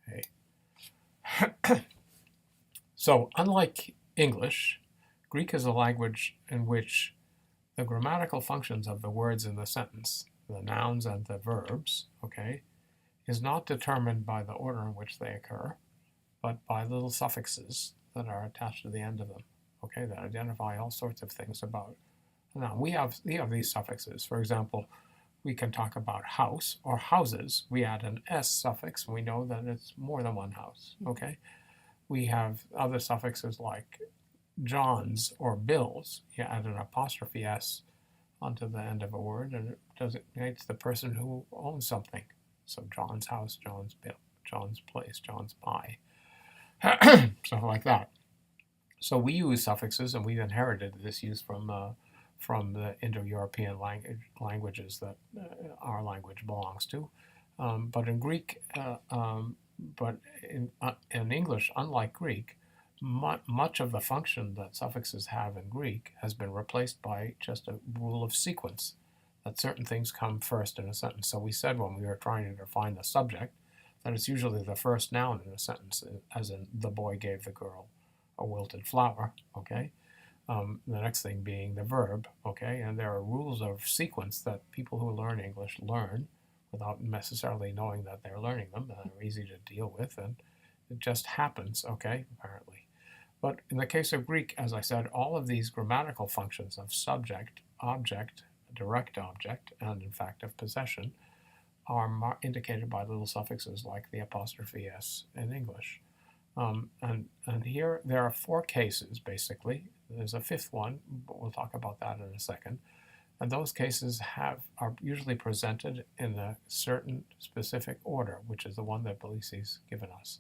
Okay. So unlike English, Greek is a language in which the grammatical functions of the words in the sentence, the nouns and the verbs, okay, is not determined by the order in which they occur, but by little suffixes that are attached to the end of them, okay, that identify all sorts of things about. Now, we have these suffixes. For example, we can talk about house or houses. We add an S suffix, and we know that it's more than one house, okay? We have other suffixes like John's or Bill's. You add an apostrophe S onto the end of a word, and it designates the person who owns something. So John's house, John's bill, John's place, John's pie, stuff like that. So we use suffixes, and we've inherited this use from the Indo-European languages that our language belongs to. But in Greek, but in English, unlike Greek, much of the function that suffixes have in Greek has been replaced by just a rule of sequence, that certain things come first in a sentence. So we said when we were trying to define the subject that it's usually the first noun in a sentence, as in the boy gave the girl a wilted flower, okay? The next thing being the verb, okay? And there are rules of sequence that people who learn English learn without necessarily knowing that they're learning them, and they're easy to deal with, and it just happens, okay, apparently. But in the case of Greek, as I said, all of these grammatical functions of subject, object, direct object, and in fact of possession are indicated by little suffixes like the apostrophe S in English. And here there are 4 cases, basically. There's a 5th one, but we'll talk about that in a second. And those cases are usually presented in a certain specific order, which is the one that Belisi's given us.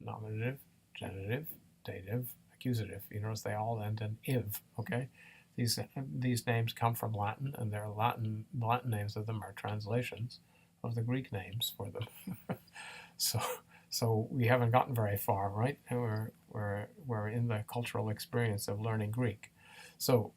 Nominative, genitive, dative, accusative. You notice they all end in iv, okay? These names come from Latin, and their Latin names of them are translations of the Greek names for them. So we haven't gotten very far, right? We're in the cultural experience of learning Greek. So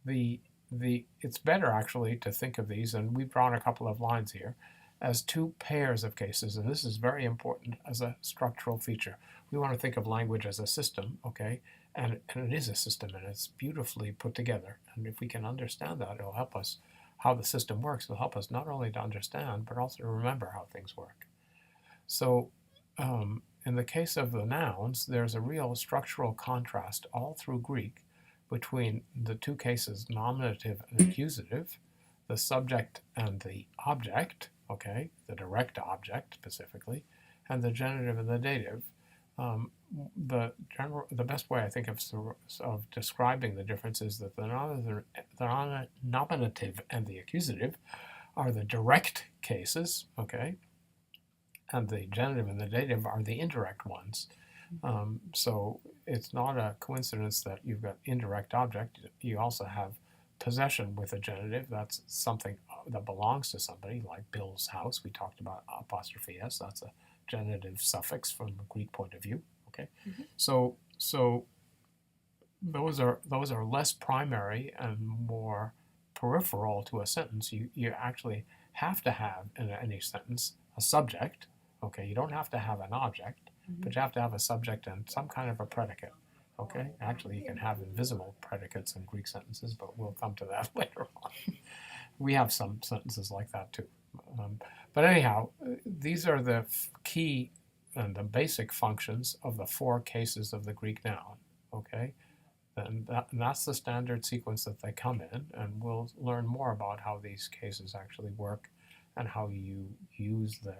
it's better actually to think of these, and we've drawn a couple of lines here, as 2 pairs of cases, and this is very important as a structural feature. We want to think of language as a system, okay? And it is a system, and it's beautifully put together. And if we can understand that, it'll help us, how the system works, it'll help us not only to understand, but also to remember how things work. So in the case of the nouns, there's a real structural contrast all through Greek between the 2 cases, nominative and accusative, the subject and the object, okay, the direct object specifically, and the genitive and the dative. The best way I think of describing the difference is that the nominative and the accusative are the direct cases, okay, and the genitive and the dative are the indirect ones. So it's not a coincidence that you've got indirect object. You also have possession with a genitive. That's something that belongs to somebody, like Bill's house. We talked about apostrophe S. That's a genitive suffix from a Greek point of view. Okay, so those are less primary and more peripheral to a sentence. You actually have to have in any sentence a subject. Okay, you don't have to have an object, but you have to have a subject and some kind of a predicate. Okay, actually you can have invisible predicates in Greek sentences, but we'll come to that later on. We have some sentences like that too. But anyhow, these are the key and the basic functions of the 4 cases of the Greek noun. Okay, and that's the standard sequence that they come in, and we'll learn more about how these cases actually work and how you use the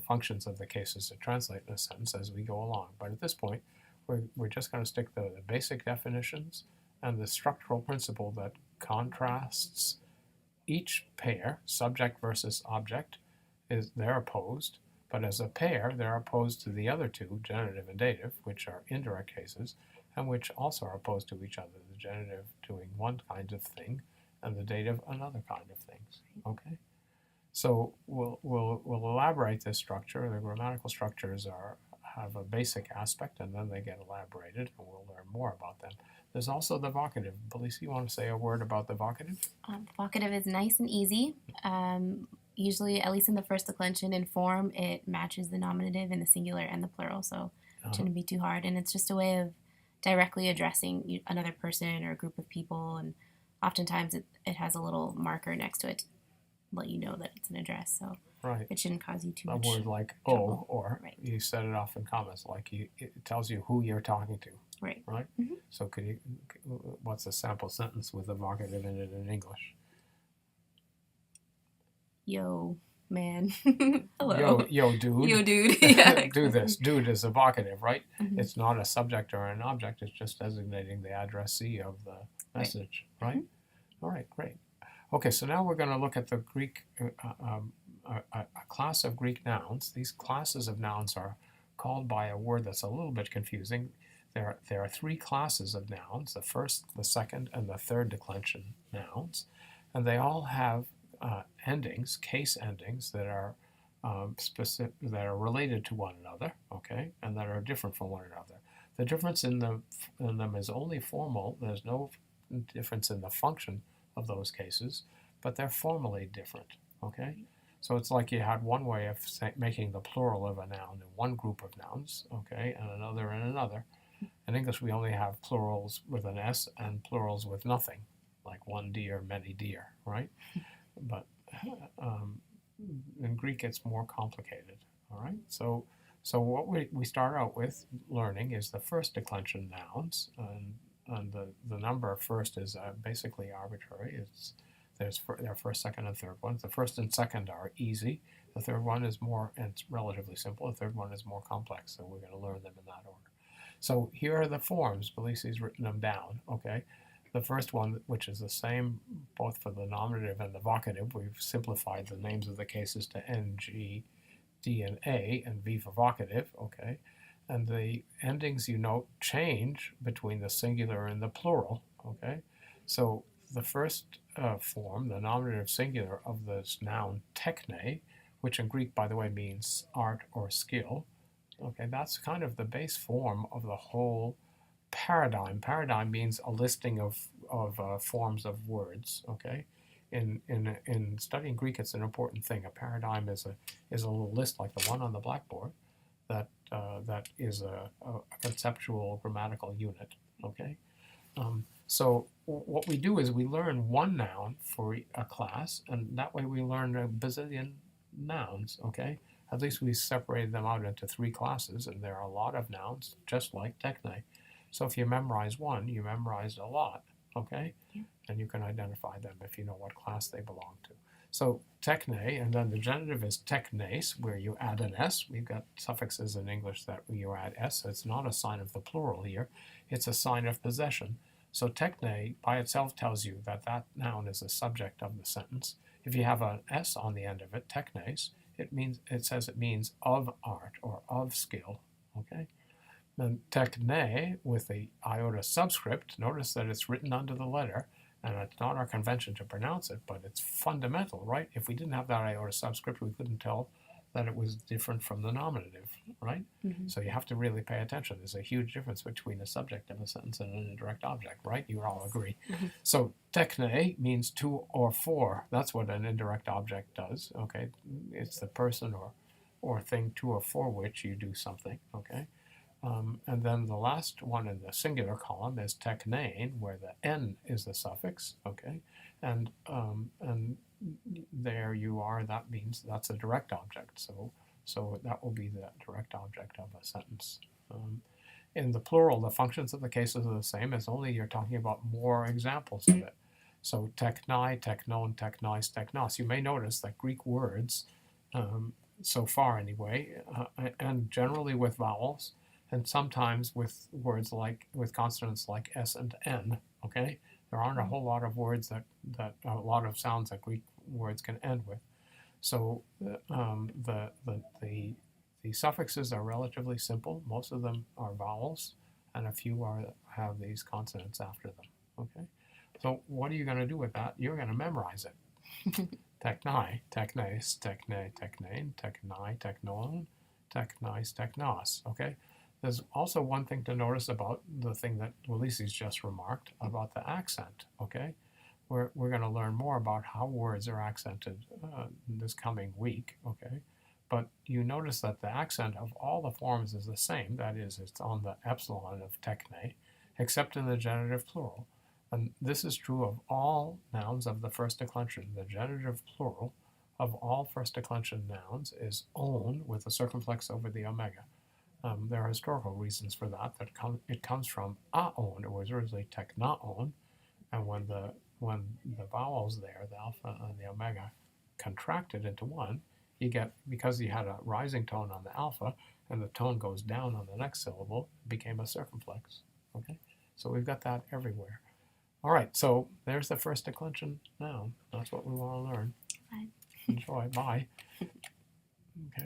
functions of the cases to translate in a sentence as we go along. But at this point, we're just going to stick to the basic definitions and the structural principle that contrasts each pair, subject versus object, they're opposed, but as a pair, they're opposed to the other 2, genitive and dative, which are indirect cases, and which also are opposed to each other, the genitive doing one kind of thing, and the dative another kind of things, okay? So we'll elaborate this structure. The grammatical structures have a basic aspect, and then they get elaborated, and we'll learn more about them. There's also the vocative. Belisi, you want to say a word about the vocative? The vocative is nice and easy. usually, at least in the first declension in form, it matches the nominative in the singular and the plural, so it shouldn't be too hard. And it's just a way of directly addressing another person or a group of people, and oftentimes it has a little marker next to it to let you know that it's an address, so Right. it shouldn't cause you too A much word like trouble. or Right. you set it off in comments, like it tells you who you're talking to. Right. Right? Mm-hmm. So what's a sample sentence with a vocative in it in English? Yo, man. Hello. Yo, dude. Yo, dude. Yeah, do this. Dude is a vocative, right? Mm-hmm. It's not a subject or an object. It's just designating the addressee of the message, right? Mm-hmm. All right, great. Okay, so now we're going to look at the Greek, a class of Greek nouns. These classes of nouns are called by a word that's a little bit confusing. There are three classes of nouns, the first, the second, and the third declension nouns, and they all have endings, case endings that are specific, that are related to one another, okay, and that are different from one another. The difference in them is only formal. There's no difference in the function of those cases, but they're formally different, okay? So it's like you had one way of making the plural of a noun in one group of nouns, okay, and another in another. In English, we only have plurals with an S and plurals with nothing, like one deer, many deer, right? But in Greek, it's more complicated, all right? So what we start out with learning is the first declension nouns, and the number first is basically arbitrary. There's their first, second, and third ones. The first and second are easy. The third one is more, and it's relatively simple. The third one is more complex, so we're going to learn them in that order. So here are the forms. Belisi's written them down, okay? The first one, which is the same both for the nominative and the vocative, we've simplified the names of the cases to N, G, D, and A, and V for vocative, okay? And the endings, you note, change between the singular and the plural, okay? So the first form, the nominative singular of this noun techne, which in Greek, by the way, means art or skill, okay, that's kind of the base form of the whole paradigm. Paradigm means a listing of forms of words, okay? In studying Greek, it's an important thing. A paradigm is a little list like the one on the blackboard that is a conceptual grammatical unit, okay? So what we do is we learn one noun for a class, and that way we learn a bazillion nouns, okay? At least we separated them out into three classes, and there are a lot of nouns, just like techne. So if you memorize one, you memorized a lot, okay? Yeah. And you can identify them if you know what class they belong to. So techne, and then the genitive is technes, where you add an S. We've got suffixes in English that you add S. So it's not a sign of the plural here. It's a sign of possession. So techne by itself tells you that that noun is a subject of the sentence. If you have an S on the end of it, technes, it says it means of art or of skill, okay? Then techne with the iota subscript, notice that it's written under the letter, and it's not our convention to pronounce it, but it's fundamental, right? If we didn't have that iota subscript, we couldn't tell that it was different from the nominative, right? Mm-hmm. So you have to really pay attention. There's a huge difference between a subject of a sentence and an indirect object, right? You all agree. Mm-hmm. So techne means to or for. That's what an indirect object does, okay? It's the person or thing to or for which you do something, okay? And then the last one in the singular column is technein, where the N is the suffix, okay? And there you are, that means that's a direct object. So that will be the direct object of a sentence. In the plural, the functions of the cases are the same, as only you're talking about more examples of it. So technai, technon, technais, technos. You may notice that Greek words, so far anyway, and generally with vowels, and sometimes with words like, with consonants like S and N, okay? There aren't a whole lot of words that a lot of sounds that Greek words can end with. So the suffixes are relatively simple. Most of them are vowels, and a few have these consonants after them, okay? So what are you going to do with that? You're going to memorize it. Technai, technes, techne, technein, technai, technon, technais, technos, okay? There's also one thing to notice about the thing that Ulysses just remarked about the accent, okay? we're going to learn more about how words are accented this coming week, okay? But you notice that the accent of all the forms is the same. That is, it's on the epsilon of techne, except in the genitive plural. And this is true of all nouns of the first declension. The genitive plural of all first declension nouns is own with a circumflex over the omega. There are historical reasons for that. It comes from aon. It was originally teknaon, and when the vowels there, the alpha and the omega, contracted into one, you get, because you had a rising tone on the alpha and the tone goes down on the next syllable, it became a circumflex. Okay, so we've got that everywhere. All right, so there's the first declension noun. That's what we want to learn. Bye. Enjoy. Bye. Okay.